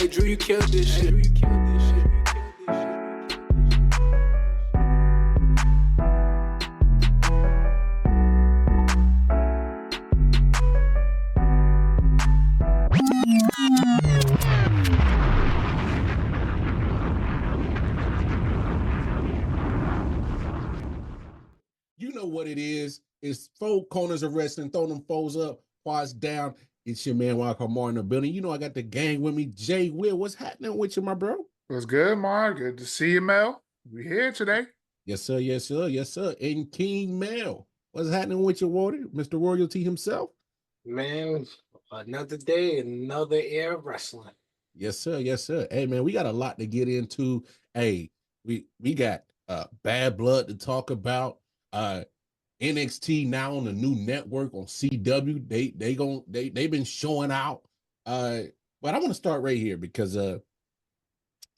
Hey, Drew, you killed this shit. You know what it is. It's 4 corners of wrestling. Throw them foes up, quads down. It's your man, Walker Moore in the building. You know I got the gang with me. Jay Will, what's happening with you, my bro? What's good, Mark? Good to see you, Mel. We here today. Yes, sir. Yes, sir. Yes, sir. And King Mel, what's happening with your water? Mr. Royalty himself? Man, another day, another era of wrestling. Yes, sir. Yes, sir. Hey, man, we got a lot to get into. Hey, we got Bad Blood to talk about. NXT now on the new network on CW. They've been showing out. But I want to start right here because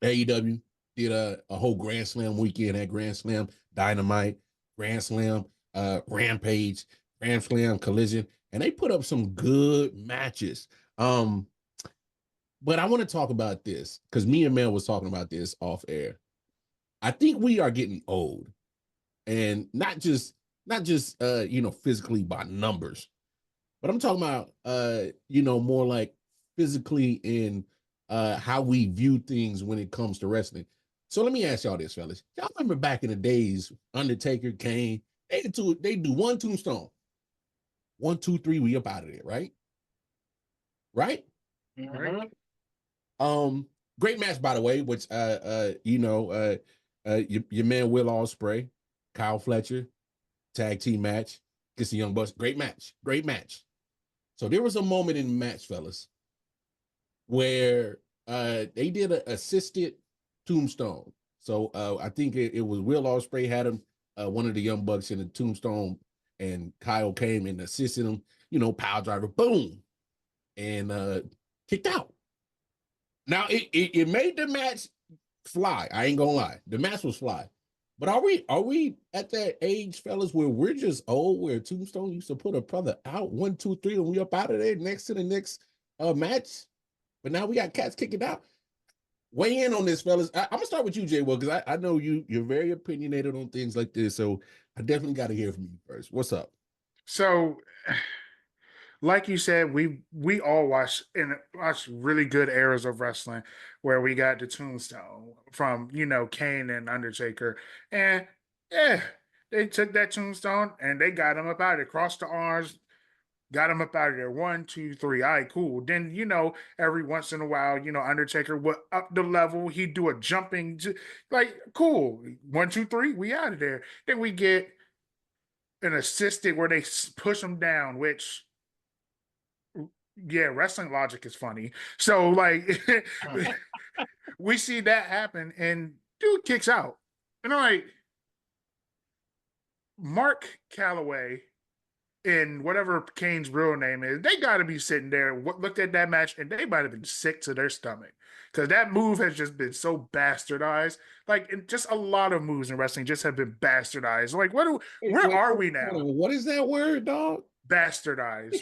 AEW did a whole Grand Slam weekend at Grand Slam Dynamite, Grand Slam Rampage, Grand Slam Collision, and they put up some good matches. But I want to talk about this because me and Mel was talking about this off air. I think we are getting old, and not just physically by numbers, but I'm talking about more like physically in how we view things when it comes to wrestling. So let me ask y'all this, fellas. Y'all remember back in the days, Undertaker, Kane, they do one tombstone. 1, 2, 3, we up out of there, right? Right? Mm-hmm. Great match, by the way, which your man Will Ospreay, Kyle Fletcher, tag team match against the Young Bucks. Great match. So there was a moment in the match, fellas, where they did an assisted tombstone. So I think it was Will Ospreay had him, one of the Young Bucks in the tombstone, and Kyle came and assisted him, power driver, boom, and kicked out. Now it made the match fly. I ain't gonna lie. The match was fly. But are we at that age, fellas, where we're just old, where Tombstone used to put a brother out 1, 2, 3, and we up out of there next to the next match? But now we got cats kicking out. Weigh in on this, fellas. I'm gonna start with you, Jay. Well, because I know you're very opinionated on things like this, so I definitely got to hear from you first. What's up? So, like you said, we all watch really good eras of wrestling where we got the Tombstone from Kane and Undertaker, and yeah, they took that Tombstone and they got him up out of there, crossed the arms, got him up out of there. 1, 2, 3. All right, cool. Then every once in a while, Undertaker would up the level. He'd do a jumping, like cool. 1, 2, 3. We out of there. Then we get an assisted where they push him down, which. Yeah, wrestling logic is funny. So, like, we see that happen, and dude kicks out. And I'm like, Mark Calloway and whatever Kane's real name is, they got to be sitting there, looked at that match, and they might have been sick to their stomach. Because that move has just been so bastardized. Like, just a lot of moves in wrestling just have been bastardized. Like, where are we now? What is that word, dog? Bastardized.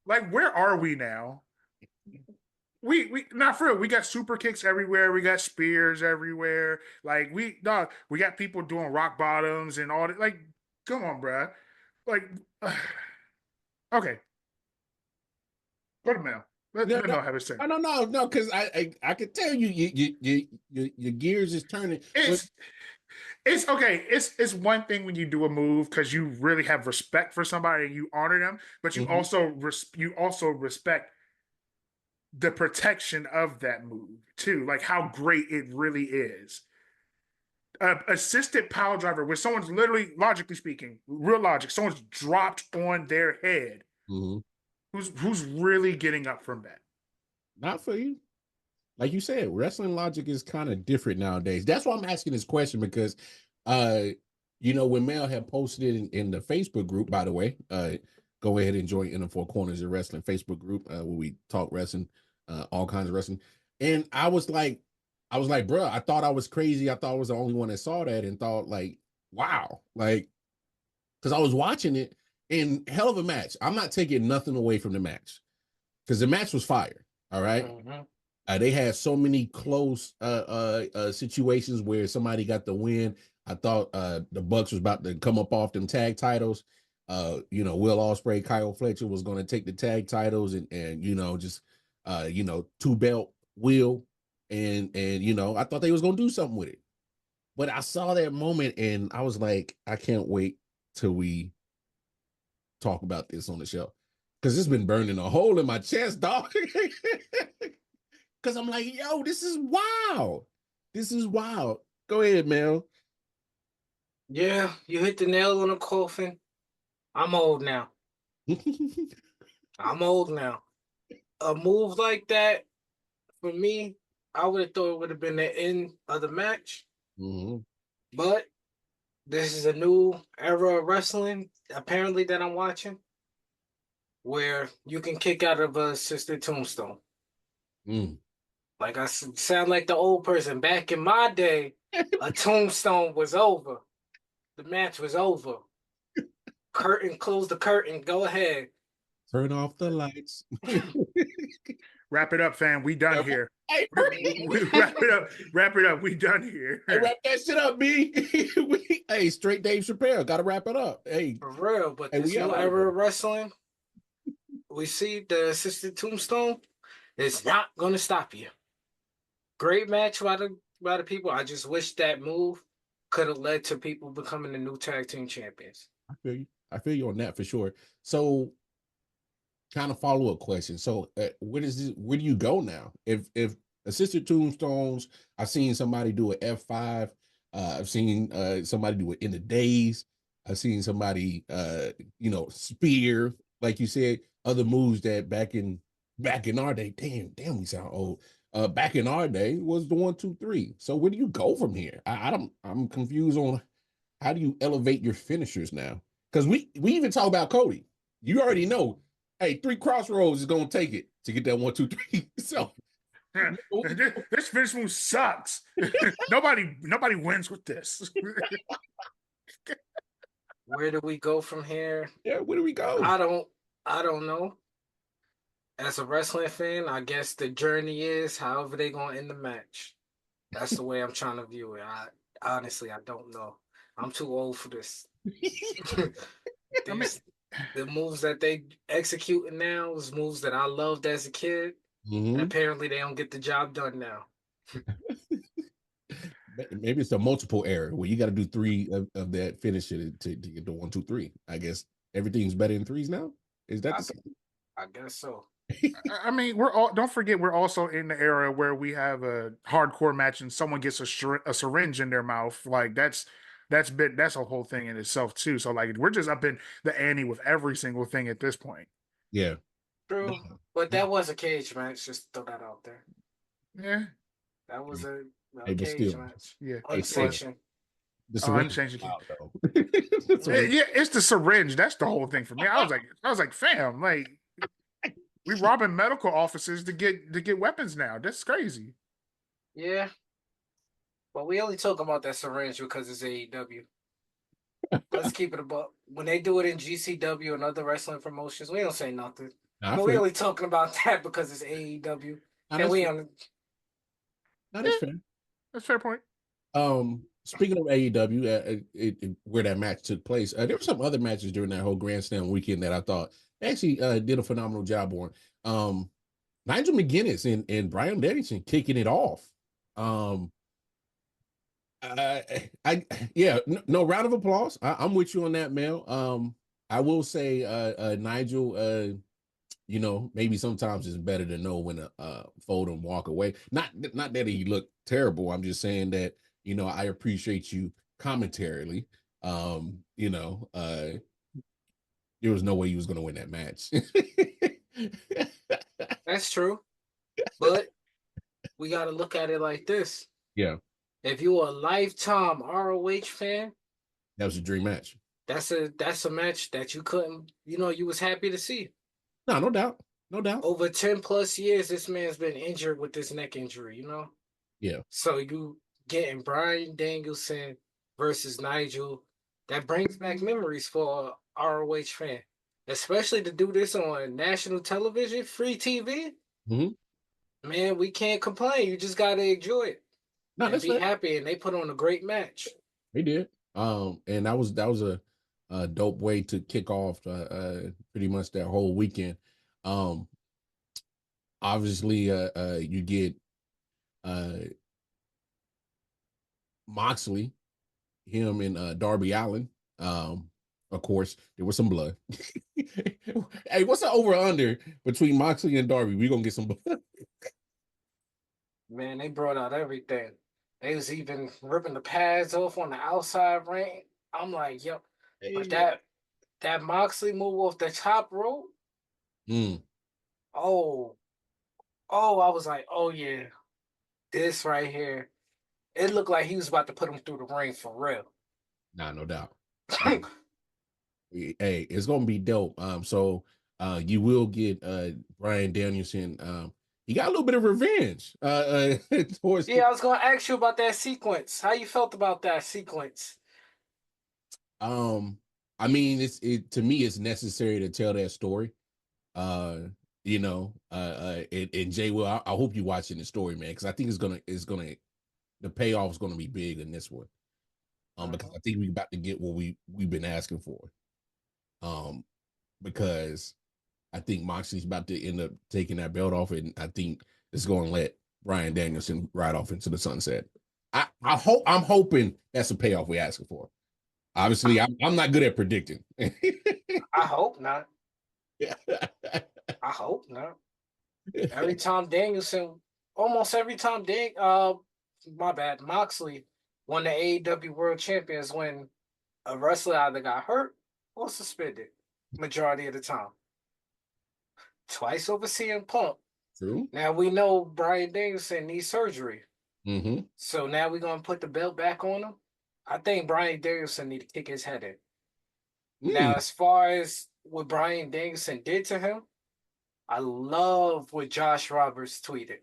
Like, where are we now? We not for real. We got super kicks everywhere. We got spears everywhere. Like we got people doing rock bottoms and all that. Like, come on, bruh. Like, okay. Go to Mel. Let Mel have his say. No, because I could tell your gears is turning. It's okay. It's one thing when you do a move because you really have respect for somebody and you honor them, but you also respect the protection of that move too, like how great it really is. Assisted power driver where someone's literally, logically speaking, real logic, someone's dropped on their head. Mm-hmm. Who's really getting up from that? Not for you. Like you said, wrestling logic is kind of different nowadays. That's why I'm asking this question because, when Mel had posted in the Facebook group, by the way, go ahead and join in the 4 Corners of Wrestling Facebook group where we talk wrestling, all kinds of wrestling. And I was like, bro, I thought I was crazy. I thought I was the only one that saw that and thought like, wow, like, because I was watching it and hell of a match. I'm not taking nothing away from the match because the match was fire. All right. Mm-hmm. They had so many close situations where somebody got the win. I thought the Bucks was about to come up off them tag titles. Will Ospreay, Kyle Fletcher was going to take the tag titles and just two belt Will and I thought they was going to do something with it. But I saw that moment and I was like, I can't wait till we talk about this on the show because it's been burning a hole in my chest, dog. Because I'm like, yo, this is wild. This is wild. Go ahead, Mel. Yeah, you hit the nail on the coffin. I'm old now. I'm old now. A move like that, for me, I would have thought it would have been the end of the match. Mm-hmm. But this is a new era of wrestling, apparently, that I'm watching, where you can kick out of a assisted tombstone. Mm. Like I sound like the old person. Back in my day, a tombstone was over. The match was over. Curtain, close the curtain. Go ahead. Turn off the lights. Wrap it up, fam. We done here. Hey, Wrap it up. Wrap it up. We done here. Hey, wrap that shit up, B. Hey, straight Dave Chappelle. Got to wrap it up. Hey, For real, but hey, this new era of wrestling, we see the assisted tombstone. It's not gonna stop you. Great match by the people. I just wish that move could have led to people becoming the new tag team champions. I feel you. I feel you on that for sure. So, kind of follow up question. So, where do you go now? If assisted tombstones, I've seen somebody do an F5. I've seen somebody do it in the days. I've seen somebody spear, like you said, other moves that back in our day. Damn, we sound old. Back in our day was the 1, 2, 3. So where do you go from here? I'm confused on how do you elevate your finishers now? Because we even talk about Cody. You already know, hey, 3 crossroads is gonna take it to get that 1, 2, 3. So this finish move sucks. Nobody wins with this. Where do we go from here? Yeah, where do we go? I don't know. As a wrestling fan, I guess the journey is however they gonna end the match. That's the way I'm trying to view it. Honestly, I don't know. I'm too old for this. The moves that they executing now is moves that I loved as a kid. Mm-hmm. And apparently they don't get the job done now. Maybe it's a multiple error where you got to do 3 of that finish to get the 1, 2, 3. I guess everything's better in 3s now. Is that the same? I guess so. I mean, don't forget we're also in the era where we have a hardcore match and someone gets a syringe in their mouth. Like that's a whole thing in itself too. So like we're just up in the ante with every single thing at this point. Yeah. True. But that was a cage match, just throw that out there. Yeah. That was a cage match. Yeah. Unsanctioned. The syringe. Yeah, it's the syringe. That's the whole thing for me. I was like, fam, like we robbing medical offices to get weapons now. That's crazy. Yeah. But we only talk about that syringe because it's AEW. Let's keep it above. When they do it in GCW and other wrestling promotions, we don't say nothing. But we only talking about that because it's AEW. And we on. That's fair. That's a fair point. Speaking of AEW, where that match took place, there were some other matches during that whole Grand Slam weekend that I thought actually did a phenomenal job on. Nigel McGuinness and Bryan Danielson kicking it off. No round of applause. I'm with you on that, Mel. I will say, Nigel, maybe sometimes it's better to know when to fold and walk away. Not that he looked terrible. I'm just saying that, I appreciate you commentarily. There was no way he was going to win that match. That's true. But we got to look at it like this. Yeah. If you're a lifetime ROH fan, that was a dream match. That's a match that you couldn't, you was happy to see. No doubt. No doubt. Over 10 plus years, this man's been injured with this neck injury, Yeah. So you getting Bryan Danielson versus Nigel, that brings back memories for a ROH fan. Especially to do this on national television, free TV. Mm-hmm. Man, we can't complain. You just gotta enjoy it No, and that's be fair. happy. And they put on a great match. They did. And that was a dope way to kick off pretty much that whole weekend. Um, Obviously, you get uh Moxley, him and Darby Allin. Of course, there was some blood. Hey, what's the over under between Moxley and Darby? We gonna get some blood. Man, they brought out everything. They was even ripping the pads off on the outside ring. I'm like, yep. But Hey. that Moxley move off the top rope, Mm. oh, I was like, oh yeah, this right here. It looked like he was about to put him through the ring for real. Nah, no doubt. Hey, it's gonna be dope. So you will get Bryan Danielson. He got a little bit of revenge. Towards Yeah, I was gonna ask you about that sequence. How you felt about that sequence? um, I mean, it to me, it's necessary to tell that story. Uh, and Jay Will, I hope you're watching the story, man, because I think it's gonna the payoff is gonna be big in this one. Because I think we're about to get what we've been asking for. Um, because I think Moxley's about to end up taking that belt off, and I think it's going to let Bryan Danielson ride off into the sunset. I'm hoping that's a payoff we're asking for. Obviously, I'm not good at predicting. I hope not. I hope not. Every time Danielson, almost every time my bad, Moxley won the AEW World Champions when a wrestler either got hurt or suspended. Majority of the time. Twice over CM Punk. True. Now we know Bryan Danielson needs surgery. Mm-hmm. So now we're gonna put the belt back on him. I think Bryan Danielson need to kick his head in. Now, as far as what Bryan Danielson did to him, I love what Josh Roberts tweeted.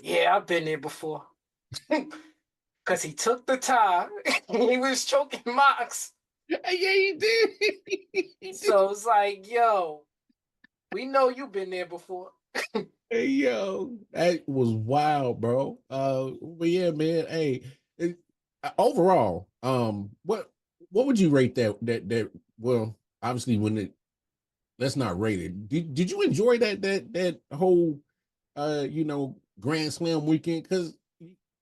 Yeah, I've been there before. Because he took the tie. He was choking Mox. Yeah, he did. So it's like, yo, we know you've been there before. Hey, yo, that was wild, bro. But yeah, man. Hey, overall, what would you rate that? Well, obviously, let's not rate it. Did you enjoy that whole Grand Slam weekend? Because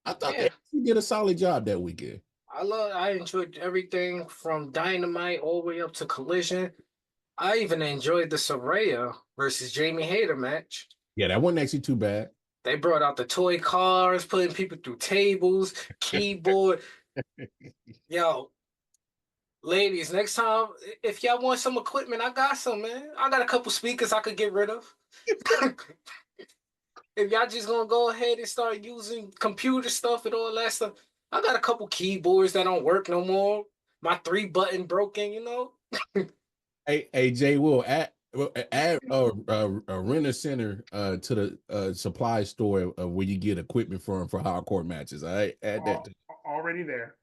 I thought Yeah. they did a solid job that weekend. I enjoyed everything from Dynamite all the way up to Collision. I even enjoyed the Soraya versus Jamie Hayter match. Yeah, that wasn't actually too bad. They brought out the toy cars, putting people through tables, keyboard. Yo, ladies, next time, if y'all want some equipment, I got some, man. I got a couple speakers I could get rid of. If y'all just gonna go ahead and start using computer stuff and all that stuff, I got a couple keyboards that don't work no more. My 3-button broken, you know. Hey, Jay, will add a renter center to the supply store where you get equipment for hardcore matches. All right, add that. Already there.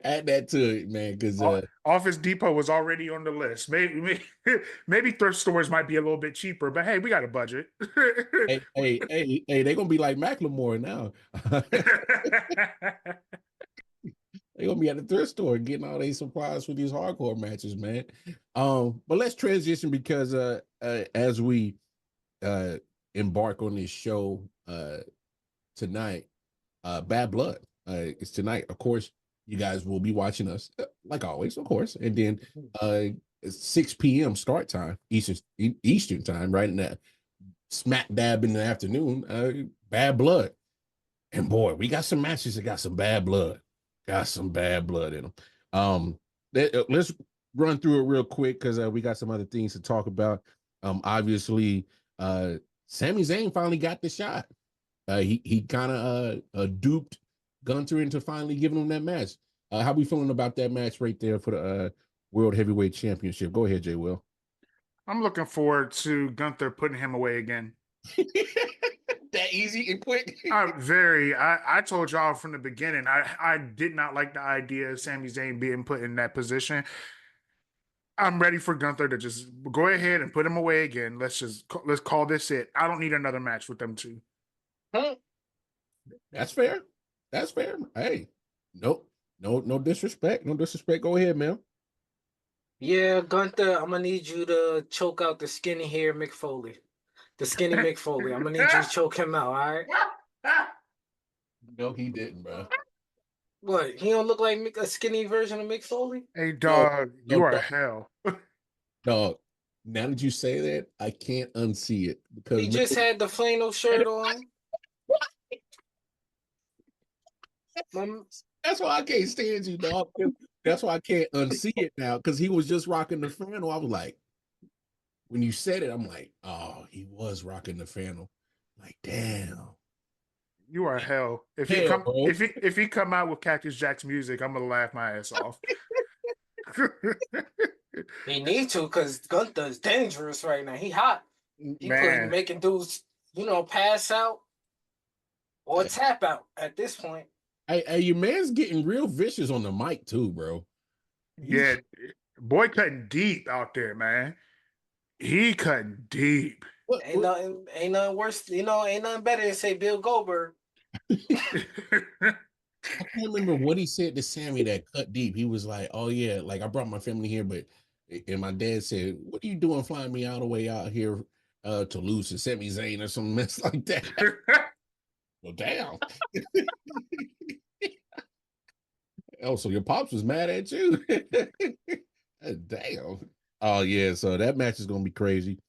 Add that to it, man. Because Office Depot was already on the list. Maybe thrift stores might be a little bit cheaper, but hey, we got a budget. hey, they're gonna be like Macklemore now. They're gonna be at the thrift store getting all these supplies for these hardcore matches, man. But let's transition because as we embark on this show tonight, Bad Blood is tonight. Of course, you guys will be watching us like always, of course, and then 6 p.m. start time, Eastern time, right in that smack dab in the afternoon. Bad Blood, and boy, we got some matches that got some bad blood. Got some bad blood in them. Let's run through it real quick because we got some other things to talk about. Obviously, Sami Zayn finally got the shot. He kind of duped Gunter into finally giving him that match. How we feeling about that match right there for the World Heavyweight Championship? Go ahead, Jay Will. I'm looking forward to Gunther putting him away again. That easy and quick. I told y'all from the beginning, I did not like the idea of Sami Zayn being put in that position. I'm ready for Gunther to just go ahead and put him away again. Let's call this it. I don't need another match with them two. That's fair. That's fair. Hey, nope. No disrespect. No disrespect. Go ahead, man. Yeah, Gunther, I'm gonna need you to choke out the skinny hair Mick Foley. The skinny Mick Foley. I'm gonna need you to choke him out, all right? No, he didn't, bro. What? He don't look like a skinny version of Mick Foley? Hey, dog, No, you are dog. hell. Dog, now that you say that, I can't unsee it because He just had the flannel shirt on. That's why I can't stand you, dog. That's why I can't unsee it now because he was just rocking the flannel. I was like, when you said it, I'm like, oh, he was rocking the flannel. Like, damn. You are hell. If he come out with Cactus Jack's music, I'm gonna laugh my ass off. He need to because Gunther's dangerous right now. He hot. He making dudes, pass out or tap out at this point. Hey, your man's getting real vicious on the mic too, bro. Yeah, boy cutting deep out there, man. He cutting deep. Ain't nothing worse, ain't nothing better than say Bill Goldberg. I can't remember what he said to Sammy that cut deep. He was like, oh yeah, like I brought my family here, and my dad said, what are you doing flying me all the way out here to lose to Sami Zayn or some mess like that? Well, damn. Oh, so your pops was mad at you? Damn. Oh yeah, so that match is gonna be crazy.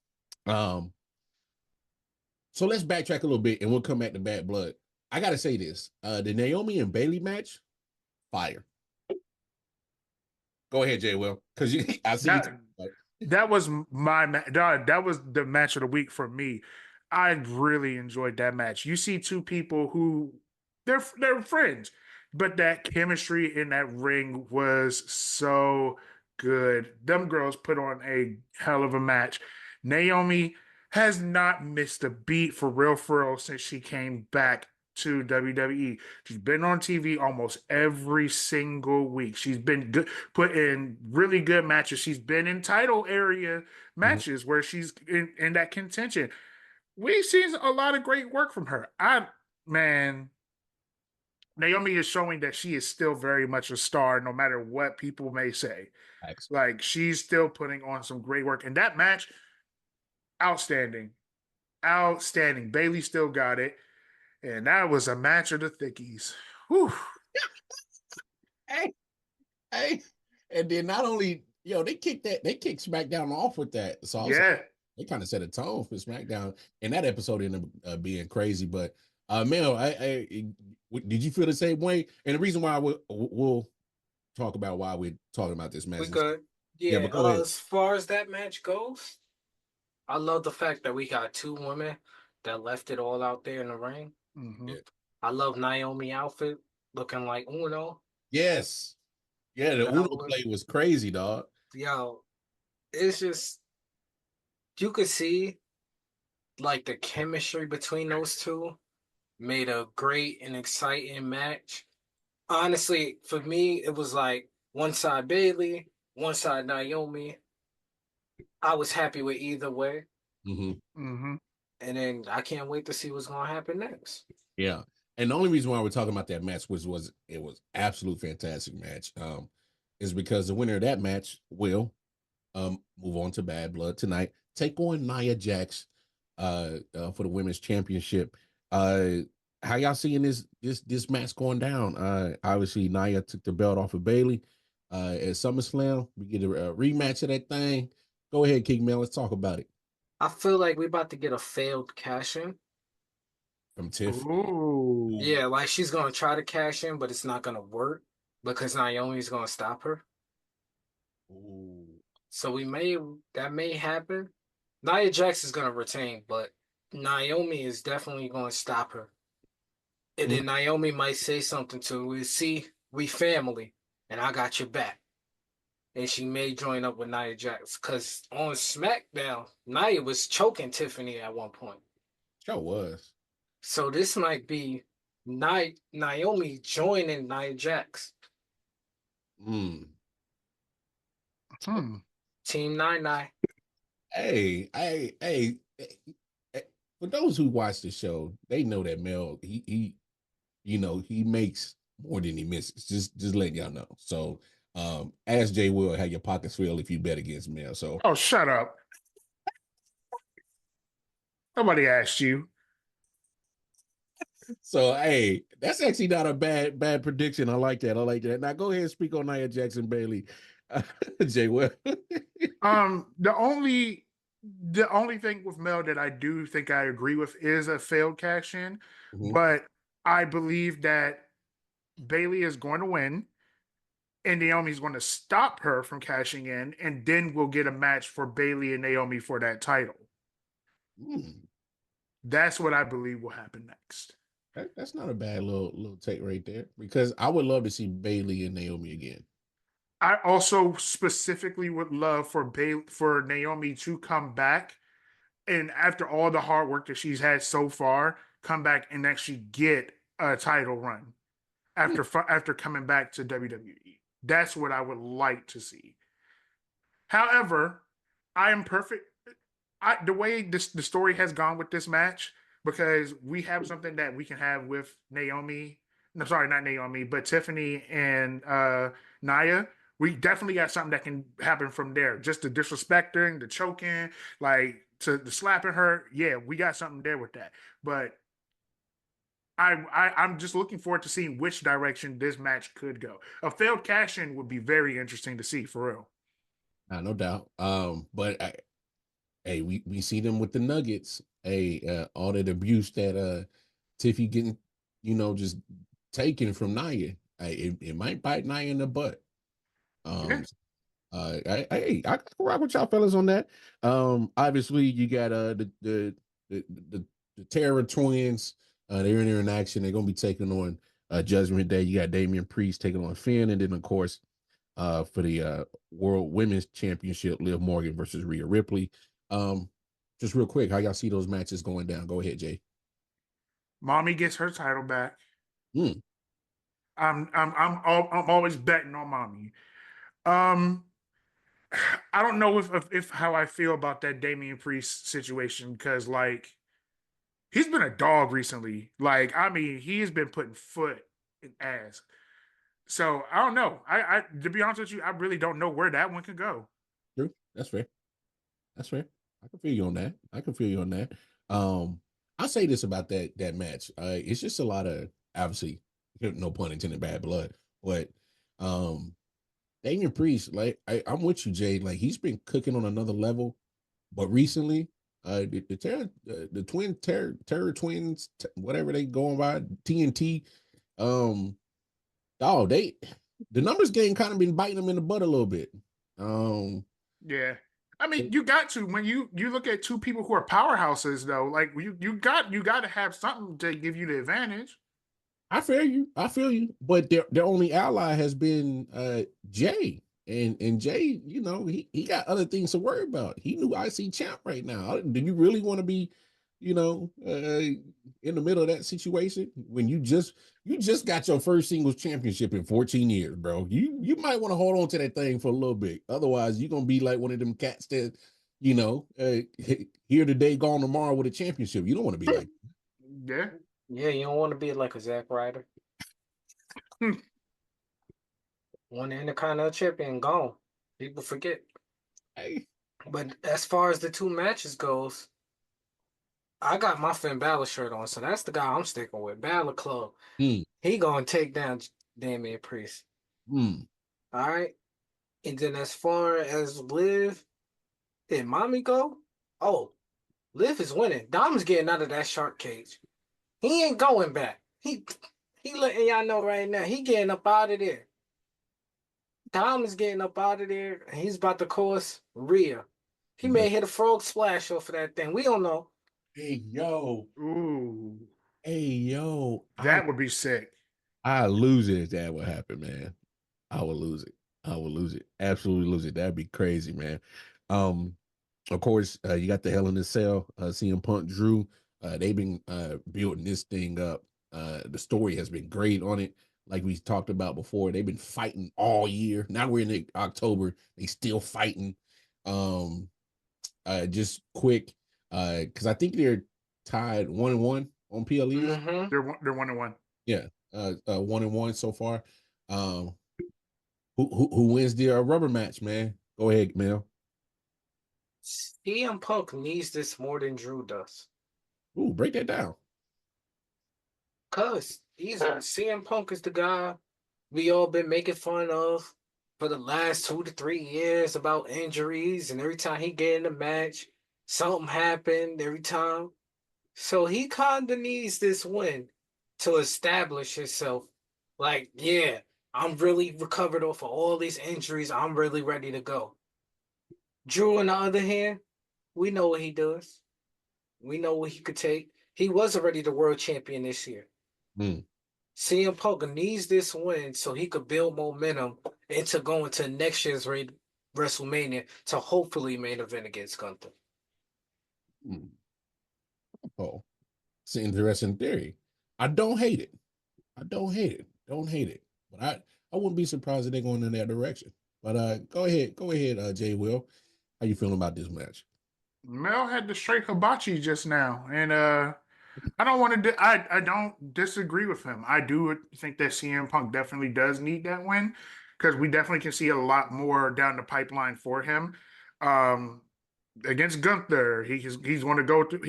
So let's backtrack a little bit and we'll come back to Bad Blood. I gotta say this. The Naomi and Bailey match, fire. Go ahead, Jay Will. Because I see that was that was the match of the week for me. I really enjoyed that match. You see two people who they're friends, but that chemistry in that ring was so good. Them girls put on a hell of a match. Naomi has not missed a beat for real since she came back to WWE. She's been on TV almost every single week. She's been put in really good matches. She's been in title area matches where she's in that contention. We've seen a lot of great work from her. Naomi is showing that she is still very much a star, no matter what people may say. Thanks. Like, she's still putting on some great work. And that match, outstanding. Bailey still got it. And that was a match of the thickies. Whew. Hey. And then not only, they kicked SmackDown off with that. So they kind of set a tone for SmackDown. And that episode ended up being crazy. But Mel, did you feel the same way? And the reason why we'll talk about why we're talking about this match. We good. Yeah, but go ahead. As far as that match goes, I love the fact that we got two women that left it all out there in the ring. Mm-hmm. Yeah. I love Naomi outfit looking like Uno. Yes. Yeah, the Uno play was crazy, dog. Yo, it's just, you could see like the chemistry between those two made a great and exciting match. Honestly, for me, it was like one side Bailey, one side Naomi. I was happy with either way. Mm-hmm. Mm-hmm. And then I can't wait to see what's going to happen next. Yeah. And the only reason why we're talking about that match was it was absolute fantastic match. Is because the winner of that match will move on to Bad Blood tonight, take on Nia Jax for the women's championship. How y'all seeing this match going down? Obviously Nia took the belt off of Bailey at SummerSlam. We get a rematch of that thing. Go ahead, King Mel. Let's talk about it. I feel like we're about to get a failed cash in from Tiff. Ooh. Yeah, like she's gonna try to cash in, but it's not gonna work because Naomi's gonna stop her. Ooh. So that may happen. Nia Jax is gonna retain, but Naomi is definitely gonna stop her. And then Naomi might say something to her, see, we family, and I got your back. And she may join up with Nia Jax. Because on SmackDown, Nia was choking Tiffany at one point. Sure was. So this might be Naomi joining Nia Jax. Team 99. Hey, for those who watch the show, they know that Mel, he makes more than he misses. Just letting y'all know. So ask Jay Will how your pockets feel if you bet against Mel. So Oh, shut up. Nobody asked you. So hey, that's actually not a bad prediction. I like that. Now go ahead and speak on Nia Jackson Bailey. Jay Will. The only thing with Mel that I do think I agree with is a failed cash in, Mhm. but I believe that Bailey is going to win and Naomi's going to stop her from cashing in, and then we'll get a match for Bailey and Naomi for that title. Mm. That's what I believe will happen next. That's not a bad little take right there, because I would love to see Bailey and Naomi again. I also specifically would love for Naomi to come back, and after all the hard work that she's had so far, come back and actually get a title run after coming back to WWE. That's what I would like to see. However, I am perfect. The way the story has gone with this match, because we have something that we can have with Naomi. No, sorry, not Naomi, but Tiffany and Nia. We definitely got something that can happen from there. Just the disrespecting, the choking, like to the slapping her. Yeah, we got something there with that. But I'm just looking forward to seeing which direction this match could go. A failed cash in would be very interesting to see for real. No doubt. But hey, we see them with the Nuggets. Hey, all that abuse that Tiffy getting, just taken from Nia. It might bite Nia in the butt. Yeah. Um, I can rock with y'all fellas on that. Obviously you got the Terror Twins. They're in there in action. They're gonna be taking on Judgment Day. You got Damian Priest taking on Finn, and then of course, for the World Women's Championship, Liv Morgan versus Rhea Ripley. Just real quick, how y'all see those matches going down? Go ahead, Jay. Mommy gets her title back. Mm. I'm always betting on Mommy. Um, I don't know if how I feel about that Damian Priest situation, because like he's been a dog recently. Like I mean, he has been putting foot in ass. So I don't know. I to be honest with you, I really don't know where that one could go. True. That's fair. That's fair. I can feel you on that. I can feel you on that. Um, I'll say this about that match. It's just a lot of, obviously, no pun intended, bad blood. But um Damian Priest, like I'm with you, Jay. Like he's been cooking on another level. But recently, the terror twins, whatever they going by, TNT, um, oh, the numbers game kind of been biting them in the butt a little bit. Um, Yeah. I mean, you got to when you look at two people who are powerhouses though, like you got to have something to give you the advantage. I feel you. I feel you. But their only ally has been Jay. And Jay, he got other things to worry about. He knew IC champ right now. Do you really want to be, in the middle of that situation when you just got your first singles championship in 14 years, bro? You might want to hold on to that thing for a little bit. Otherwise, you're gonna be like one of them cats that, here today, gone tomorrow with a championship. You don't want to be like. Yeah. Yeah, you don't want to be like a Zack Ryder. Won the Intercontinental Champion, gone. People forget. Hey. But as far as the two matches goes, I got my Finn Balor shirt on, so that's the guy I'm sticking with. Balor Club. Mm, He gonna take down Damian Priest. mm. All right. And then as far as Liv, did Mommy go? Oh, Liv is winning. Dom's getting out of that shark cage. He ain't going back. He letting y'all know right now. He getting up out of there. Dom is getting up out of there. And he's about to course Rhea. He may hit a frog splash off of that thing. We don't know. Hey yo, Ooh, hey yo, that would be sick. I lose it if that would happen, man. I would lose it. I would lose it. Absolutely lose it. That'd be crazy, man. Um, of course, you got the Hell in a Cell, CM Punk, Drew. They've been building this thing up. The story has been great on it. Like we talked about before, they've been fighting all year. Now we're in October. They still fighting. Just quick, because I think they're tied 1-1 on PLEs. Mm-hmm. They're 1-1. Yeah, 1-1 so far. Who wins the rubber match, man? Go ahead, Mel. CM Punk needs this more than Drew does. Ooh, break that down. Cause CM Punk is the guy we all been making fun of for the last 2 to 3 years about injuries, and every time he get in a match, something happened every time. So he kinda needs this win to establish himself. Like, yeah, I'm really recovered off of all these injuries. I'm really ready to go. Drew, on the other hand, we know what he does. We know what he could take. He was already the world champion this year. Mm. CM Punk needs this win so he could build momentum into going to next year's WrestleMania to hopefully main event against Gunther. Mm. Oh, it's an interesting theory. I don't hate it. Don't hate it. But I wouldn't be surprised if they're going in that direction. But go ahead, Jay Will. How you feeling about this match? Mel had the straight hibachi just now, and I don't want to. I don't disagree with him. I do think that CM Punk definitely does need that win because we definitely can see a lot more down the pipeline for him. Um, Against Gunther, he's going to go through.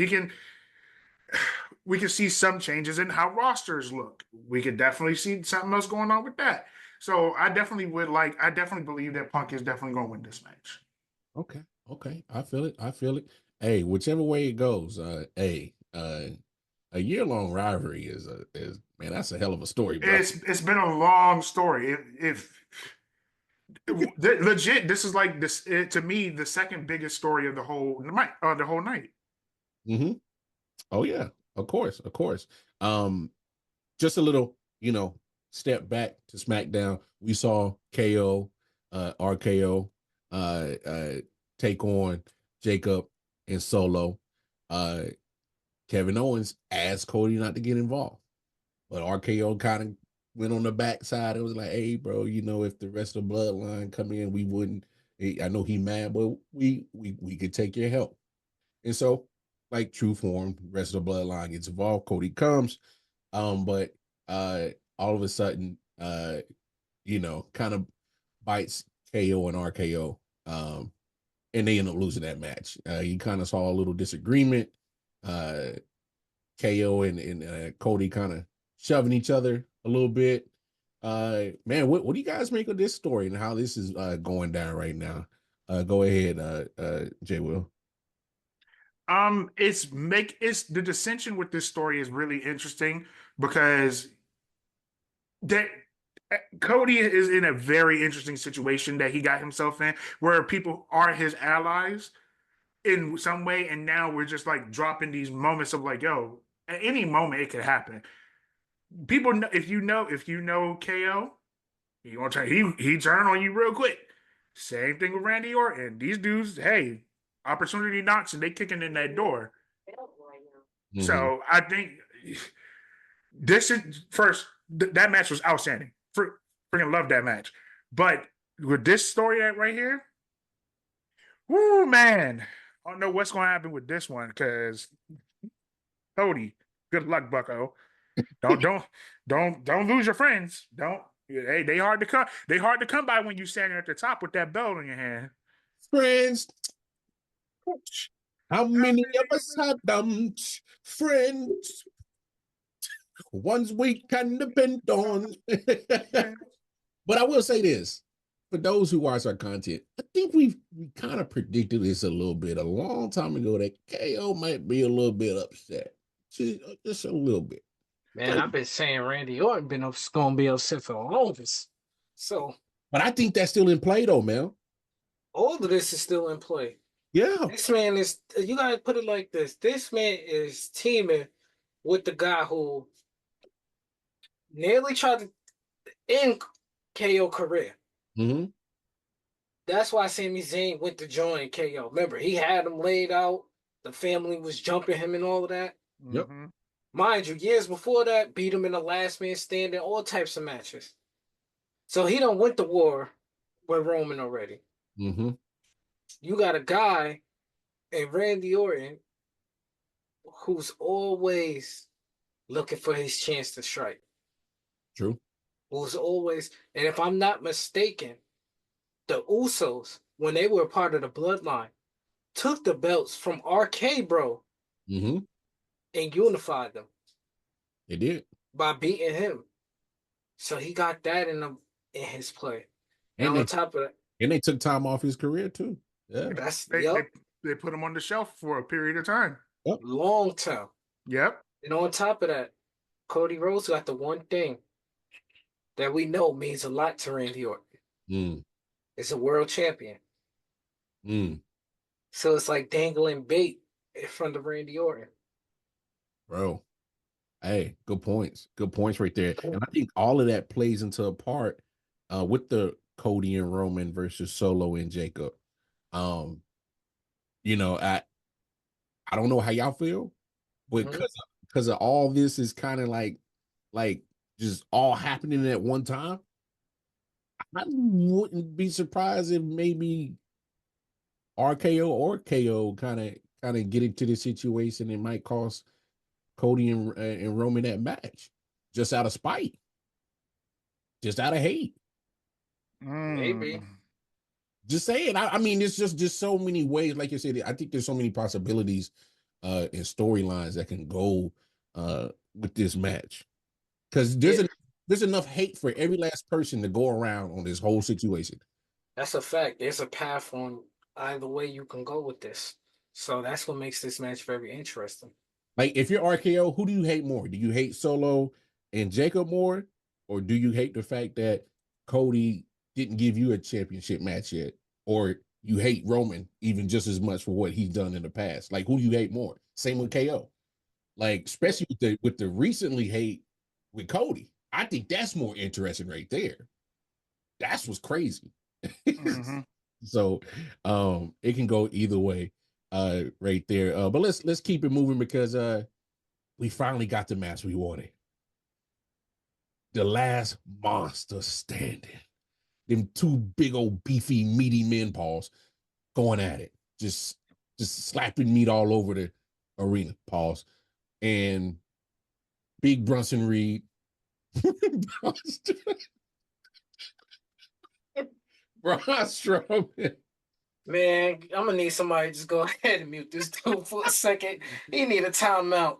We can see some changes in how rosters look. We could definitely see something else going on with that. So I definitely would like. I definitely believe that Punk is definitely going to win this match. Okay. I feel it. Hey, whichever way it goes, a year-long rivalry is man, that's a hell of a story, bro. It's been a long story. If legit, this is like this to me the second biggest story of the whole night. Mm-hmm. Oh yeah, of course. Just a little, step back to SmackDown. We saw KO, RKO, take on Jacob and Solo. Kevin Owens asked Cody not to get involved, but RKO kind of went on the backside. It was like, hey, bro, if the rest of the bloodline come in, we wouldn't. I know he mad, but we could take your help. And so, like true form, the rest of the bloodline gets involved. Cody comes, but all of a sudden, kind of bites KO and RKO, and they end up losing that match. You kind of saw a little disagreement. KO and Cody kind of shoving each other a little bit. Man, what do you guys make of this story and how this is going down right now? Go ahead, Jay Will. It's the dissension with this story is really interesting because that Cody is in a very interesting situation that he got himself in, where people are his allies in some way, and now we're just like dropping these moments of like, yo, at any moment it could happen. People know if you know KO, he gonna he turn on you real quick. Same thing with Randy Orton. These dudes, hey, opportunity knocks and they kicking in that door. Mm-hmm. So I think this is first. That match was outstanding. Freaking love that match. But with this story right here, whoo man, I don't know what's going to happen with this one because Cody, good luck, Bucko. Don't lose your friends. Don't. They hard to come. They hard to come by when you standing at the top with that belt in your hand. Friends. How many of us have them friends? Ones we can depend on. But I will say this. For those who watch our content, I think we kind of predicted this a little bit a long time ago that KO might be a little bit upset. Just a little bit. Man, I've been saying Randy Orton gonna be upset for the longest. So, but I think that's still in play though, man. All of this is still in play. Yeah. This man is, you gotta put it like this. This man is teaming with the guy who nearly tried to end KO career. Mm-hmm. That's why Sami Zayn went to join KO. Remember, he had him laid out. The family was jumping him and all of that. Yep. Mm-hmm. Mind you, years before that, beat him in the last man standing, all types of matches. So he done went to war with Roman already. Mm-hmm. You got a guy in Randy Orton who's always looking for his chance to strike. True. Who's always, and if I'm not mistaken, the Usos, when they were part of the bloodline, took the belts from RK Bro Mm-hmm. and unified them. They did. By beating him. So he got that in his play. And on top of that, and they took time off his career too. Yeah. They put him on the shelf for a period of time. Yep. Long term. Yep. And on top of that, Cody Rhodes got the one thing that we know means a lot to Randy Orton. It's a world champion. So it's like dangling bait in front of Randy Orton. Bro. Hey, good points. Good points right there. And I think all of that plays into a part with the Cody and Roman versus Solo and Jacob. You know, I don't know how y'all feel, but because of all this is kind of like just all happening at one time. I wouldn't be surprised if maybe RKO or KO kind of get into this situation. It might cost Cody and Roman that match just out of spite, just out of hate. Maybe. Just saying. I mean, it's just so many ways. Like you said, I think there's so many possibilities and storylines that can go with this match because there's enough hate for every last person to go around on this whole situation. That's a fact. There's a path on either way you can go with this. So that's what makes this match very interesting. Like, if you're RKO, who do you hate more? Do you hate Solo and Jacob more? Or do you hate the fact that Cody didn't give you a championship match yet? Or you hate Roman even just as much for what he's done in the past? Like, who do you hate more? Same with KO. Like, especially with the recently hate with Cody. I think that's more interesting right there. That's what's crazy. So it can go either way right there. But let's keep it moving because we finally got the match we wanted. The last monster standing. Them two big old beefy meaty men paws going at it. Just slapping meat all over the arena, paws. And Big Bronson Reed. Braun Strowman. Man, I'm gonna need somebody to just go ahead and mute this dude for a second. He need a timeout.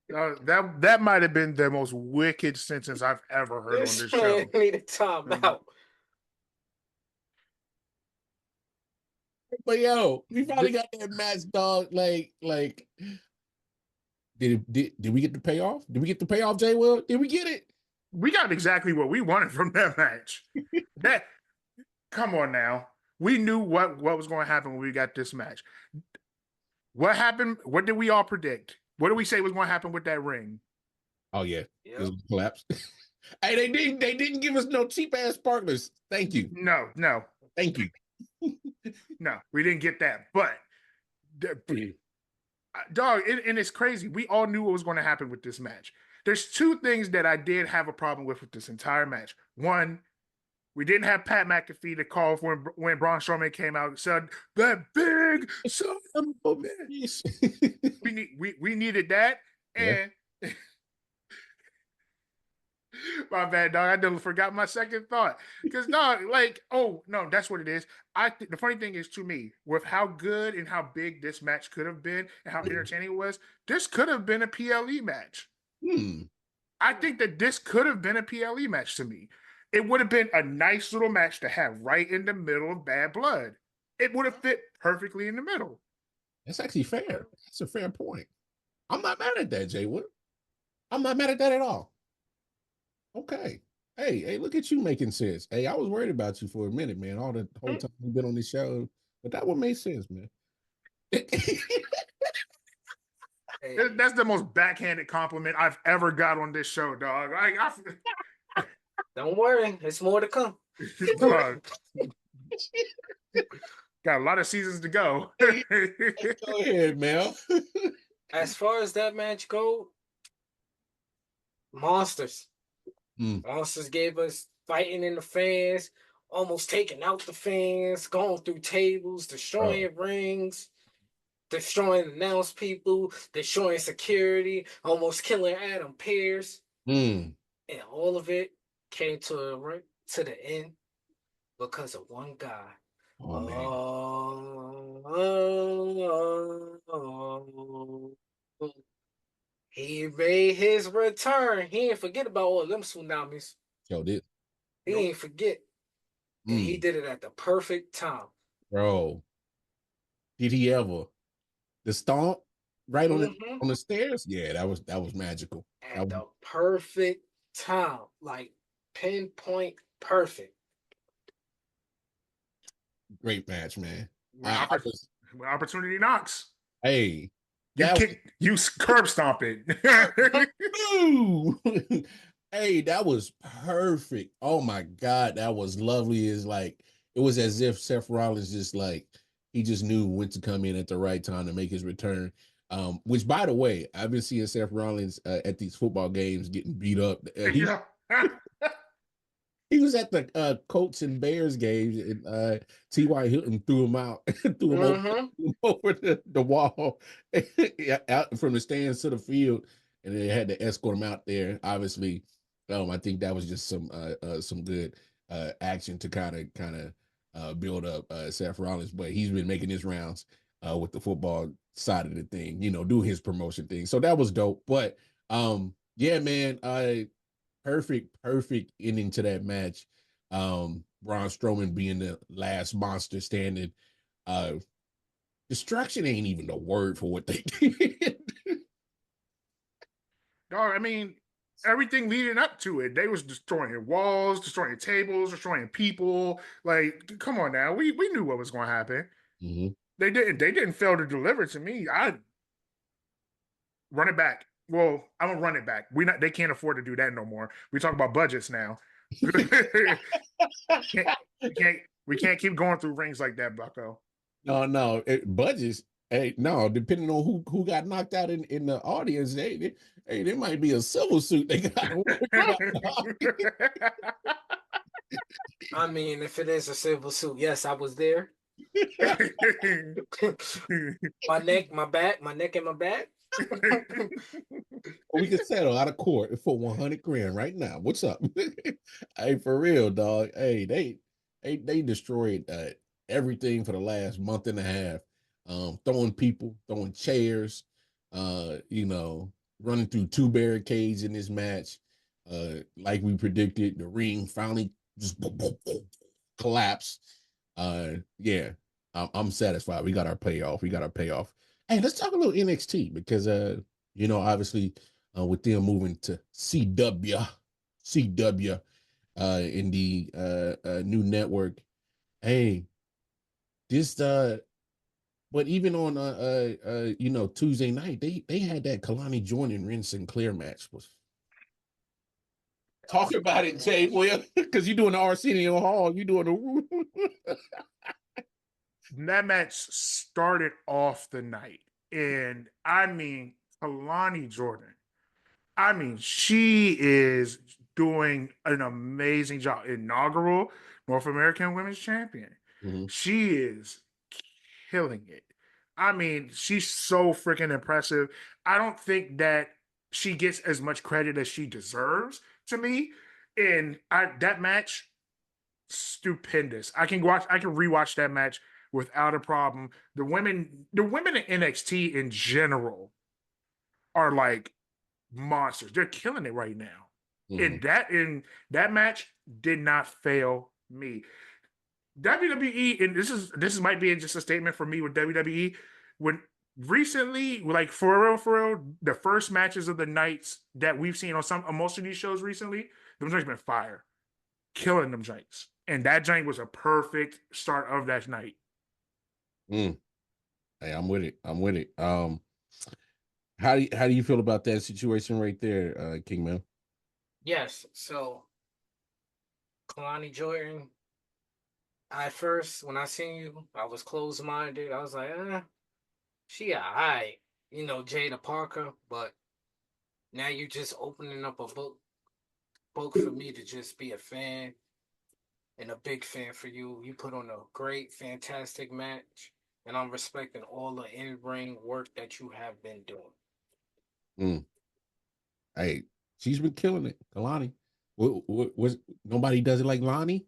That might have been the most wicked sentence I've ever heard on this show. Need a timeout. But yo, we finally got that match, dog. Like, did we get the payoff? Did we get the payoff, Jay Will? Did we get it? We got exactly what we wanted from that match. Come on now. We knew what was going to happen when we got this match. What happened? What did we all predict? What did we say was going to happen with that ring? Oh yeah, it was collapsed. Hey, they didn't give us no cheap ass sparklers. Thank you. No. Thank you. No, we didn't get that. But dog, and it's crazy. We all knew what was going to happen with this match. There's two things that I did have a problem with this entire match. One, we didn't have Pat McAfee to call for when Braun Strowman came out and said, that big son of a bitch. we needed that. And my bad, dog. I done forgot my second thought. Because, dog, like, oh, no, that's what it is. The funny thing is, to me, with how good and how big this match could have been and how entertaining it was, this could have been a PLE match. I think that this could have been a PLE match to me. It would have been a nice little match to have right in the middle of Bad Blood. It would have fit perfectly in the middle. That's actually fair. That's a fair point. I'm not mad at that, Jay Wood. I'm not mad at that at all. Okay. Hey, look at you making sense. Hey, I was worried about you for a minute, man. All the whole time you've been on this show. But that one made sense, man. That's the most backhanded compliment I've ever got on this show, dog. Don't worry, it's more to come. Got a lot of seasons to go. Go ahead, Mel. As far as that match go, monsters. Monsters gave us fighting in the fans, almost taking out the fans, going through tables, destroying rings, destroying announce people, destroying security, almost killing Adam Pearce. And all of it came to the end because of one guy. Oh man. He made his return. He didn't forget about all them tsunamis. Yo, did. He didn't forget. And he did it at the perfect time. Bro. Did he ever? The stomp right on the stairs? Yeah, that was magical. At the perfect time. Like pinpoint perfect. Great match, man. Opportunity knocks. Hey, you curb stomp it. Hey, that was perfect. Oh my God, that was lovely. It's like it was as if Seth Rollins just like he just knew when to come in at the right time to make his return. Which, by the way, I've been seeing Seth Rollins at these football games getting beat up. He was at the Colts and Bears games, and T.Y. Hilton threw him out, threw him over the wall, out from the stands to the field, and they had to escort him out there. Obviously, I think that was just some good action to kind of build up Seth Rollins, but he's been making his rounds with the football side of the thing, doing his promotion thing. So that was dope. But yeah, man, perfect ending to that match. Braun Strowman being the last monster standing. Destruction ain't even the word for what they did. Dog, I mean, everything leading up to it, they was destroying walls, destroying tables, destroying people. Like, come on now, we knew what was going to happen. They didn't fail to deliver to me. I run it back. Well, I'm gonna run it back. They can't afford to do that no more. We talk about budgets now. we can't keep going through rings like that, Bucko. No, budgets. Hey, no, depending on who got knocked out in the audience, there might be a civil suit they got. I mean, if it is a civil suit, yes, I was there. My neck and my back. We can settle out of court for 100 grand right now. What's up? Hey, for real, dog. Hey, they destroyed everything for the last month and a half. Throwing people, throwing chairs, running through 2 barricades in this match. Like we predicted, the ring finally just collapsed. Yeah, I'm satisfied. We got our payoff. Hey, let's talk a little NXT because obviously with them moving to CW in the new network. Hey, this but even on Tuesday night, they had that Kalani Jordan Ren Sinclair match. Talk about it, Jay. Well, because you're doing the Arsenio Hall, you're doing the that match started off the night. And I mean, Kalani Jordan, I mean, she is doing an amazing job. Inaugural North American Women's Champion. She is killing it. I mean, she's so freaking impressive. I don't think that she gets as much credit as she deserves to me. And that match, stupendous. I can rewatch that match without a problem. The women in NXT in general are like monsters. They're killing it right now. And that match did not fail me. WWE, and this might be just a statement for me with WWE. When recently, like for real, the first matches of the nights that we've seen on most of these shows recently, them joints been fire, killing them joints, and that joint was a perfect start of that night. Hey, I'm with it. How do you feel about that situation right there, King Man? Yes. So, Kalani Jordan. At first, when I seen you, I was closed-minded. I was like, she alright, Jada Parker. But now you're just opening up a book for me to just be a fan. and a big fan for you. You put on a great, fantastic match, and I'm respecting all the in-ring work that you have been doing. Hey, she's been killing it, Kalani. Nobody does it like Lonnie?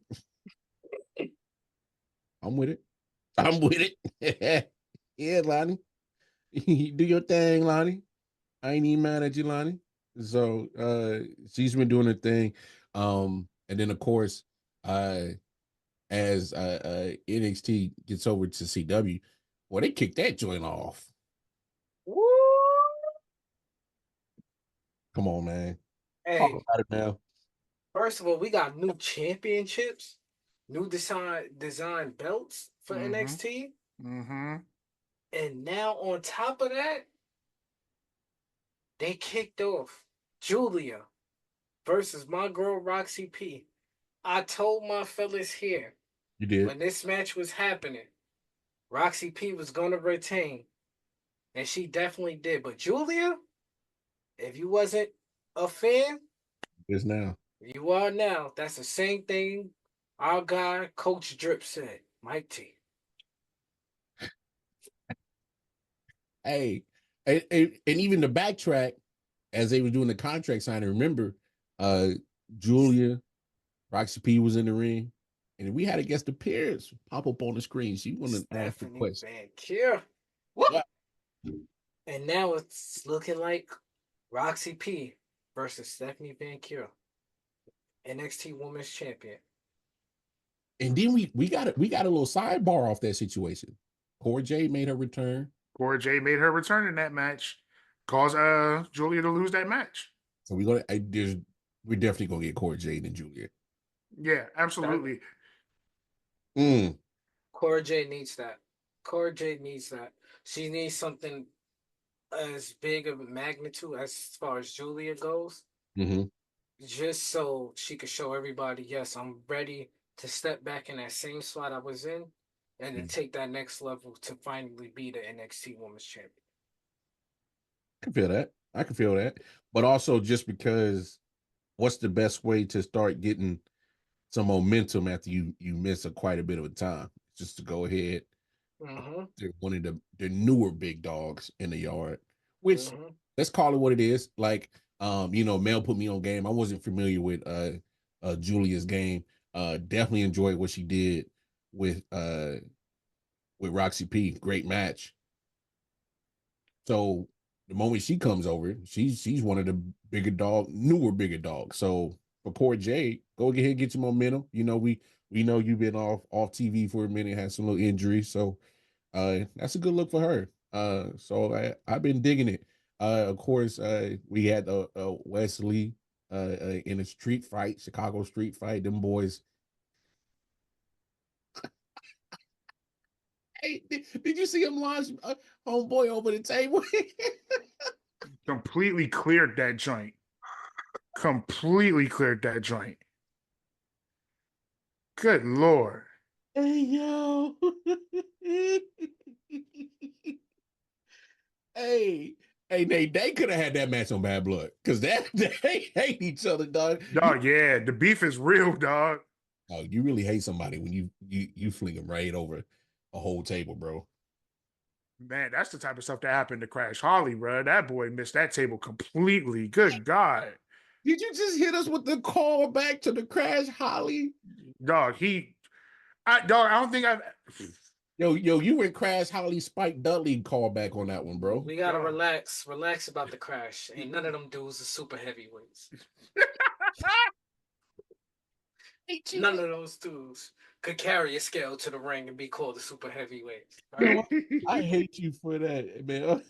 I'm with it. I'm with it. Yeah, Lonnie. Do your thing, Lonnie. I ain't even mad at you, Lonnie. So she's been doing her thing. And then of course, as NXT gets over to CW, well, they kicked that joint off. Woo! Come on, man. Hey, talk about it now. First of all, we got new championships, new design belts for NXT. And now on top of that, they kicked off Julia versus my girl Roxy P. I told my fellas here, you did, when this match was happening, Roxy P was going to retain. And she definitely did. But Julia, if you wasn't a fan, is now. You are now. That's the same thing our guy, Coach Drip, said. Mike T. Hey, and even the backtrack as they were doing the contract signing, remember, Julia, Roxy P was in the ring, and we had a guest appearance pop up on the screen. She wanted to ask the question. What? And now it's looking like Roxy P versus Stephanie Van Kier, NXT Women's Champion. And then we got a little sidebar off that situation. Cora Jade made her return. Cora Jade made her return in that match, caused Julia to lose that match. So we're definitely gonna get Cora Jade and Julia. Yeah, absolutely. Cora Jade needs that. Cora Jade needs that. She needs something as big of a magnitude as far as Julia goes. Just so she could show everybody, yes, I'm ready to step back in that same spot I was in and to take that next level to finally be the NXT Women's Champion. I can feel that. But also just because what's the best way to start getting some momentum after you miss quite a bit of a time? Just to go ahead. They're one of the newer big dogs in the yard, which let's call it what it is. Like, Mel put me on game. I wasn't familiar with Julia's game. Definitely enjoyed what she did with Roxy P. Great match. So the moment she comes over, she's one of the newer bigger dogs. So for Cora Jade, go ahead and get your momentum. We know you've been off TV for a minute, had some little injuries. So that's a good look for her. So I've been digging it. Of course, we had Wesley in a street fight, Chicago street fight. Them boys. Hey, did you see him launch homeboy over the table? Completely cleared that joint. Good Lord. Hey, yo. Hey, they could have had that match on Bad Blood because they hate each other, dog. Dog, yeah, the beef is real, dog. Oh, you really hate somebody when you fling them right over a whole table, bro. Man, that's the type of stuff that happened to Crash Holly, bro. That boy missed that table completely. Good God. Did you just hit us with the call back to the Crash Holly? Dog, I don't think I've... Yo, you went Crash Holly Spike Dudley call back on that one, bro. We gotta relax about the Crash. Ain't none of them dudes are super heavyweights. None of those dudes could carry a scale to the ring and be called a super heavyweight. Right? I hate you for that, man.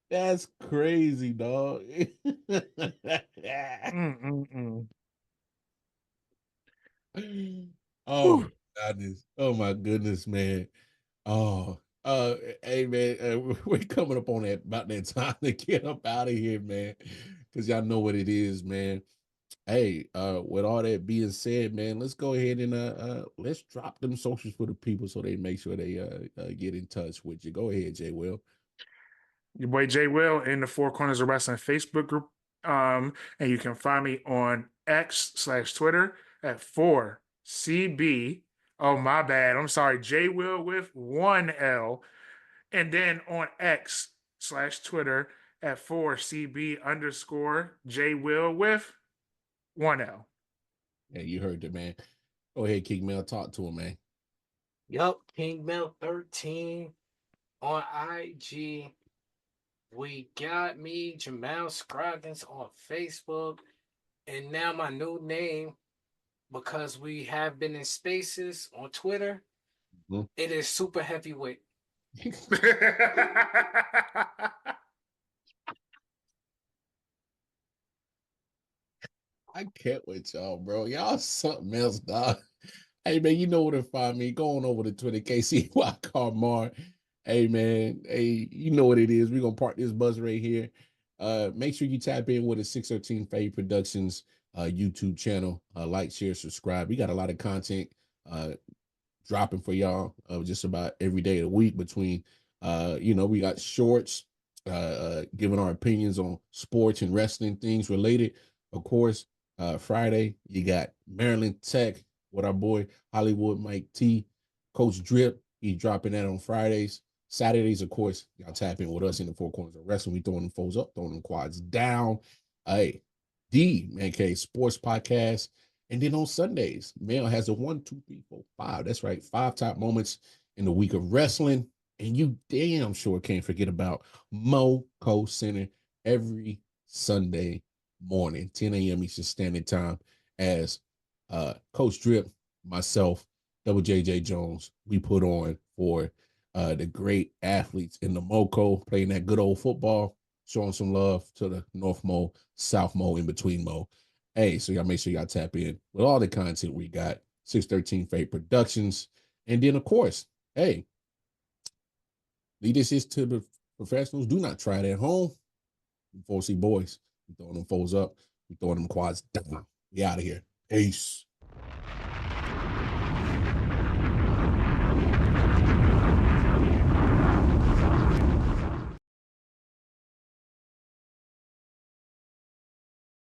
That's crazy, dog. Oh my goodness, man. Hey man, we're coming up on about that time to get up out of here, man, because y'all know what it is, man. Hey, with all that being said, man, let's go ahead and let's drop them socials for the people so they make sure they get in touch with you. Go ahead, Jay Will. Your boy Jay Will in the Four Corners of Wrestling Facebook group And you can find me on X/Twitter at 4CB. Oh, my bad. I'm sorry. J Will with 1L. And then on X/Twitter at 4CB underscore J Will with 1L. Yeah, you heard it, man. Go ahead, King Mel. Talk to him, man. Yup, King Mel 13 on IG. We got me, Jemell Scroggins on Facebook. And now my new name, because we have been in spaces on Twitter, it is Super Heavyweight. I can't with y'all, bro. Y'all something else, dog. Hey, man, you know where to find me. Go on over to Twitter, KCY Carmar. Hey, man. Hey, you know what it is. We're going to park this buzz right here. Make sure you tap in with the 613 Faye Productions YouTube channel. Like, share, subscribe. We got a lot of content dropping for y'all just about every day of the week between, we got shorts, giving our opinions on sports and wrestling things related. Of course, Friday, you got Maryland Tech with our boy Hollywood Mike T. Coach Drip, he's dropping that on Fridays. Saturdays, of course, y'all tap in with us in the Four Corners of Wrestling. We throwing them foes up, throwing them quads down. Hey, the Man Cave Sports Podcast. And then on Sundays, Mel has a 1, 2, 3, 4, 5. That's right, 5 top moments in the week of wrestling. And you damn sure can't forget about Moco Center every Sunday morning, 10 a.m. Eastern Standard Time, as Coach Drip, myself, Double JJ Jones, we put on for the great athletes in the Moco, playing that good old football, showing some love to the North Mo, South Mo, in between Mo. Hey, so y'all make sure y'all tap in with all the content we got, 613 Faye Productions. And then, of course, hey, lead this is to the professionals. Do not try it at home. 4C boys, we throwing them foes up. We throwing them quads down. We out of here. Peace.